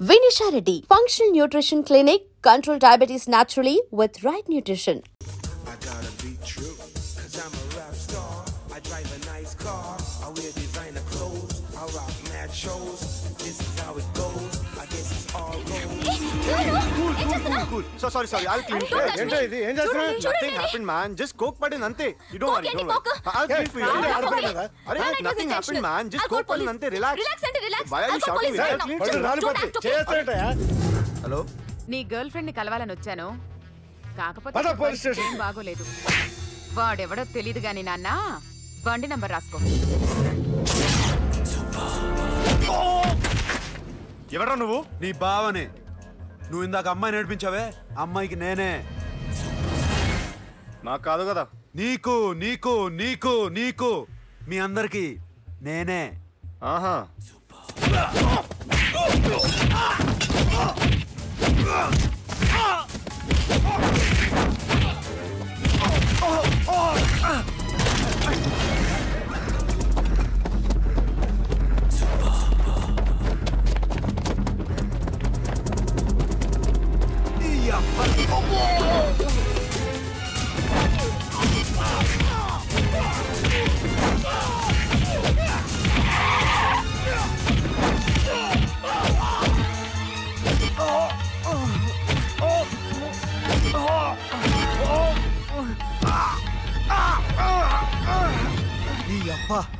Vinisha Reddy, Functional Nutrition Clinic, control diabetes naturally with right nutrition. I gotta be true, cause I'm a rap star. I drive a nice car, I wear designer clothes, I rock mad shows. This is how it goes, I guess it's all gold. Cool. Sorry. I'll clean it. Nothing happened, man. Just coke padin ante. You don't worry. I'll clean for you. Nothing happened, man. Just coke padin ante. Relax. Why are you shouting? Hello? నీ girl friend ని కలవాలని వచ్చాను. కాకపోతే ఏం బాగోలేదు. వాడెవడో తెలీదు గాని నాన్న, బండి నంబర్ రాసుకో. ఎవరా నువ్వు? నీ బావనే. నువ్వు ఇందాక అమ్మాయి నేర్పించావే, అమ్మాయికి నేనే. నాకు కాదు కదా. నీకు మీ అందరికి నేనే. ఆహా.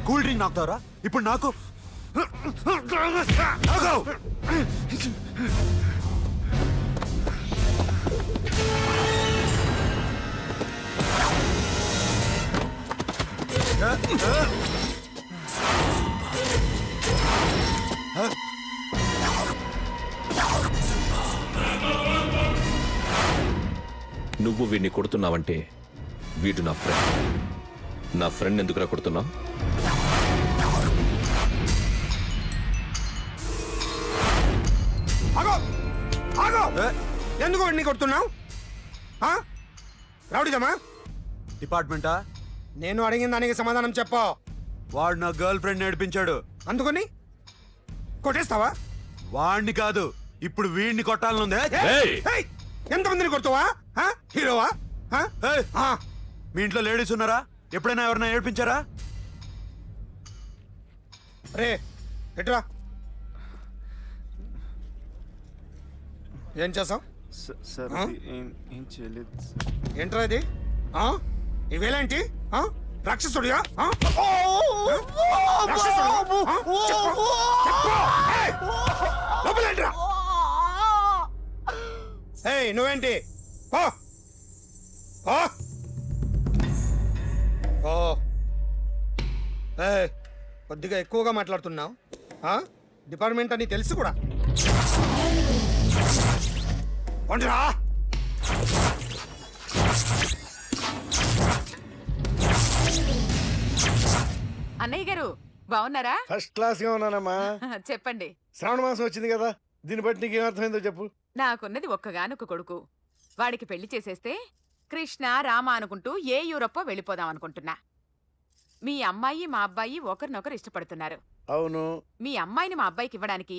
కూల్ డ్రింక్ నాకుతావరా ఇప్పుడు? నాకు నువ్వు వీడిని కొడుతున్నావంటే వీడు నా ఫ్రెండ్ ఎందుకురా కొడుతున్నావు? ఎందుకు వాడిని కొడుతున్నావు? రౌడీదమ్మా? డిపార్ట్మెంటా? నేను అడిగిన దానికి సమాధానం చెప్పు. వాడు నా గర్ల్ ఫ్రెండ్ నేర్పించాడు. అందుకని కొట్టేస్తావా? వాడిని కాదు, ఇప్పుడు వీడిని కొట్టాలనుందే. ఎంతమందిని కొడుతావా? హీరోవా? మీ ఇంట్లో లేడీస్ ఉన్నారా? ఎప్పుడైనా ఎవరైనా ఏడ్పించారా? రే ఎట్రా, ఏం చేసావు? ఏం చేయలేదు. ఏంట్రా ఇది? ఇవేలాంటి రాక్షసుడియా? నువ్వేంటి? కొద్దిగా ఎక్కువగా మాట్లాడుతున్నావు. డిపార్ట్మెంట్ అని తెలుసు కూడా. అన్నయ్య గారు బాగున్నారా? ఫస్ట్ క్లాస్ గా ఉన్నానమ్మా. చెప్పండి. శ్రావణ మాసం వచ్చింది కదా, దీన్ని బట్టి నీకు ఏమర్థమైందో చెప్పు. నాకున్నది ఒక్కగానొక్క కొడుకు. వాడికి పెళ్లి చేసేస్తే కృష్ణ రామ అనుకుంటూ ఏ యూరప్ వెళ్ళిపోదాం అనుకుంటున్నా. మీ అమ్మాయి మా అబ్బాయి ఒకరినొకరు ఇష్టపడుతున్నారు. అవును. మీ అమ్మాయిని మా అబ్బాయికి ఇవ్వడానికి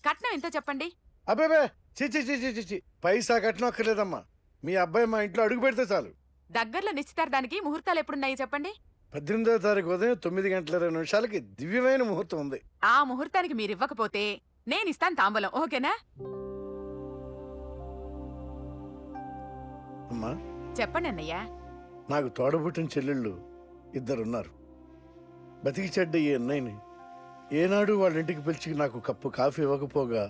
కట్నం ఎంతో చెప్పండి. అబ్బే చిచి పైసా కట్నం అక్కర్లేదమ్మా. మీ అబ్బాయి మా ఇంట్లో అడుగు పెడితే చాలు. దగ్గరలో నిశ్చితార్థానికి ముహూర్తాలు ఎప్పుడున్నాయి చెప్పండి. 18వ తారీఖు ఉదయం 9:20 దివ్యమైన ముహూర్తం ఉంది. ఆ ముహూర్తానికి మీరు ఇవ్వకపోతే నేను ఇస్తాను తాంబూలం. ఓకేనా? అమ్మా చెప్పండి అన్నయ్య. నాకు తోడబుట్టిన చెల్లెళ్ళు ఇద్దరున్నారు. బతికి చెడ్డ ఈ అన్నయ్యని ఏనాడు వాళ్ళ ఇంటికి పిలిచి నాకు కప్పు కాఫీ ఇవ్వకపోగా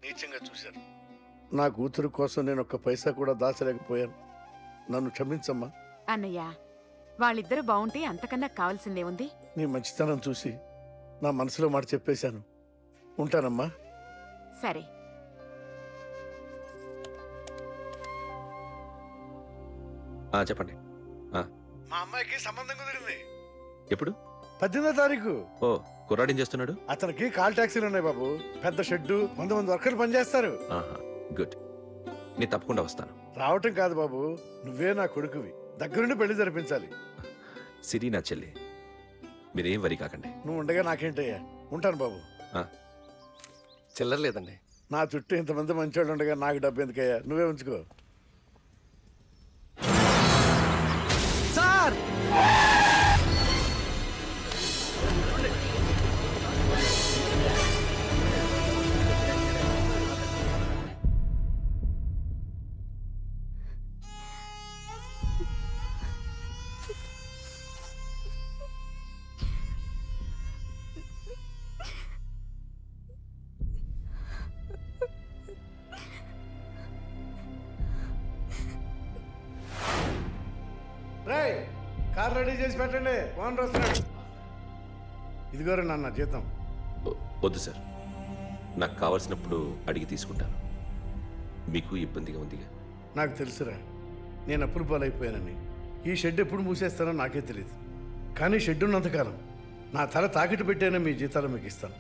నీచంగా చూశారు. నా కూతురు కోసం నేను ఒక్క పైసా కూడా దాచలేకపోయాను. నన్ను క్షమించమ్మా. అన్నయ్య, వాళ్ళిద్దరూ బాగుంటే అంతకన్నా కావాల్సిందే ఉంది. నీ మంచితనం చూసి నా మనసులో మాట చెప్పేశాను. ఉంటానమ్మా. సరే. చెప్పండి. మా అమ్మాయికి సంబంధం కుదిరింది. ఎప్పుడు? 18వ తారీఖు. ఓ, కుర్రాడేం చేస్తున్నాడు? అతనికి కాల్ టాక్సీలు ఉన్నాయి బాబు. పెద్ద షెడ్డు, 100 వర్కర్లు పనిచేస్తారు. గుడ్. నేను తప్పకుండా వస్తాను. రావటం కాదు బాబు, నువ్వే నా కొడుకువి. దగ్గరుండి పెళ్లి జరిపించాలి. సిరి నా చెల్లి, మీరేం వరి కాకండి. నువ్వు ఉండగా నాకేంటయ్యా. ఉంటాను బాబు. చిల్లర లేదండి. నా చుట్టూ ఇంతమంది మంచివాళ్ళు ఉండగా నాకు డబ్బు ఎందుకయ్యా, నువ్వే ఉంచుకో. సార్ రేయ్, కార్ రెడీ చేసి పెట్టండి, ఓనర్ వస్తున్నాడు. ఇదిగోరా నాన్న జీతం. వద్దు సార్, నాకు కావాల్సినప్పుడు అడిగి తీసుకుంటాను. మీకు ఇబ్బందిగా ఉందిగా. నాకు తెలుసురా, నేను అప్పులు పాలైపోయానని. ఈ షెడ్ ఎప్పుడు మూసేస్తానో నాకే తెలియదు. కానీ షెడ్ ఉన్నంతకాలం నా తల తాకిట్టు పెట్టైనా మీ జీతాలు మీకు ఇస్తాను.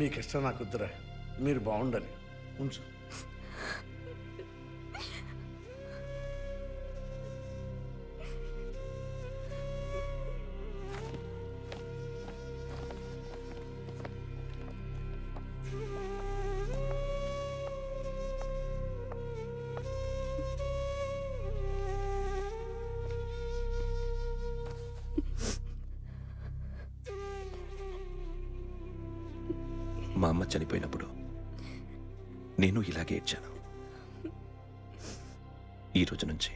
మీకు ఇష్టం నాకు వద్దురా, మీరు బాగుండాలి. ఉంచు. మా అమ్మ చనిపోయినప్పుడు నేను ఇలాగే ఏడ్చాను. ఈ రోజు నుంచి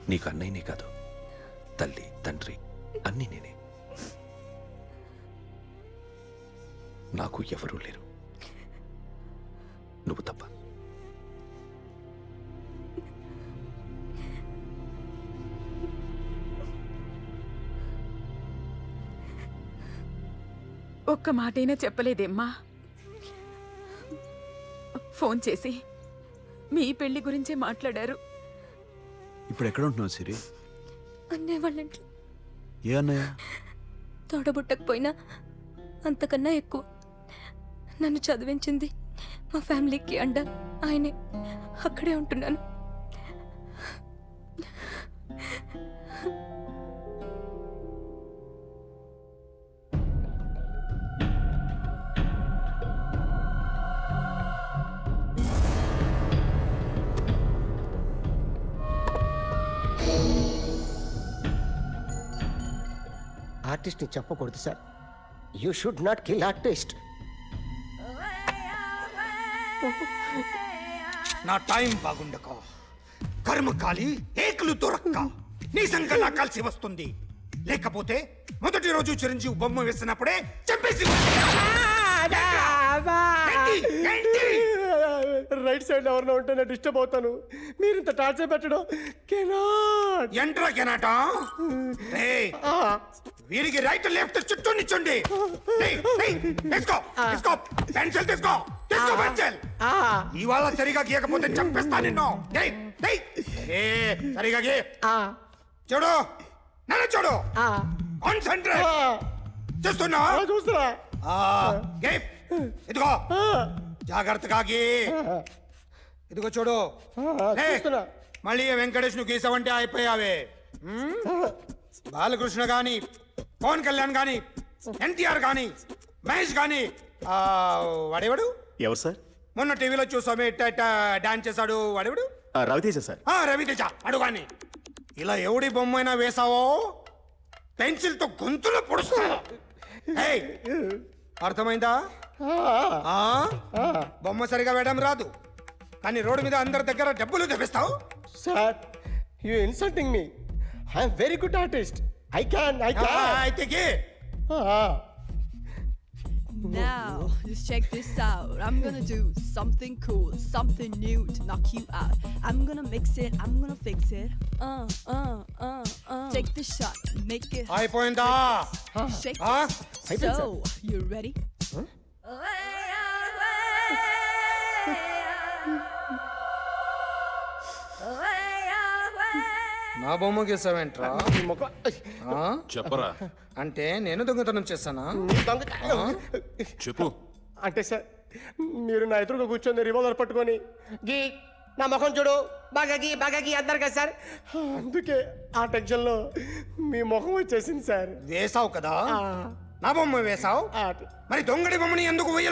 నీకు అన్నయ్యనే కాదు, తల్లి తండ్రి అన్నీ నేనే. నాకు ఎవరూ లేరు, నువ్వు తప్ప. ఒక్క మాటైనా చెప్పలేదేమ్మా? ఫోన్ చేసి మీ పెళ్లి గురించే మాట్లాడారు. ఇప్పుడు ఎక్కడ ఉంటున్నావు సిరి? అన్నయ్య వాళ్ళ ఇంట్లో. ఏ అన్నయ్య? తోడబుట్టకపోయినా అంతకన్నా ఎక్కువ నన్ను చదివించింది, మా ఫ్యామిలీకి అండ ఆయనే. అక్కడే ఉంటున్నాను. ఆర్టిస్ట్ని చెప్పకూడదు sir. You should not kill artist. నా టైం బాగుండక కర్మకాలి ఏకులు దొరక్క నీ సంగ కలిసి వస్తుంది. లేకపోతే మొదటి రోజు చిరంజీవి బొమ్మ వేసినప్పుడే చంపేసి. రైట్ సైడ్ ఎవరినో ఉంటే నేను డిస్టర్బ్ అవుతాను. మీరు ఇంత టార్చర్ పెట్టడం కెనాట్. ఎంట్రా కెనాట. వీరికి రైట్ లెఫ్ట్ చుట్టూ నిచ్చండి. పెన్సిల్ తీసుకో, తీసుకో పెన్సిల్. ఇవాళ సరిగా గీయకపోతే చంపేస్తా నిన్ను. సరిగా గీ. చూడు, నన్ను చూడు. కాన్సంట్రేట్. చూస్తున్నా? చూస్తున్నా. ఇదిగో జాగ్రత్తగా గీ. ఇదిగో చూడు. మళ్ళీ వెంకటేష్ ను గీసావంటే అయిపోయావే. బాలకృష్ణ గాని, పవన్ కళ్యాణ్ గాని, ఎన్టీఆర్ గాని, మహేష్ గాని, వాడేవాడు? ఎవరు సార్? మొన్న టీవీలో చూసామే డాన్స్ చేశాడు, వాడేవాడు? రవితేజ సార్. రవితేజ అడుగాని. ఇలా ఎవడి బొమ్మైనా వేసావో పెన్సిల్ తో గొంతులో పొడుస్తా. అర్థమైందా? బొమ్మ సరిగా వేయడం రాదు, కానీ రోడ్డు మీద అందరి దగ్గర డబ్బులు తెప్పిస్తావు. Sir, you insulting me. I am very good artist. I can. అయితే గీ. Now, just check this out. I'm gonna do something cool, something new to knock you out. I'm gonna mix it, I'm gonna fix it. Take the shot, make it. అయిపోయిందా? Shake it. So, you ready? నా బొమ్మ గీసావేంట్రా? చెప్పరా. అంటే నేను దొంగతనం చేశానా? చెప్పు. అంటే సార్, మీరు నా ఎదురుగా కూర్చొని రివాల్వర్ పట్టుకొని గీ, నా ముఖం చూడు, బాగా గీ అన్నారు కదా సార్. అందుకే ఆ టెన్షన్లో మీ ముఖం వచ్చేసింది సార్. వేసావు కదా, నా బొమ్మ వేసావు. మరి దొంగడి బొమ్మని ఎందుకు వేయలు?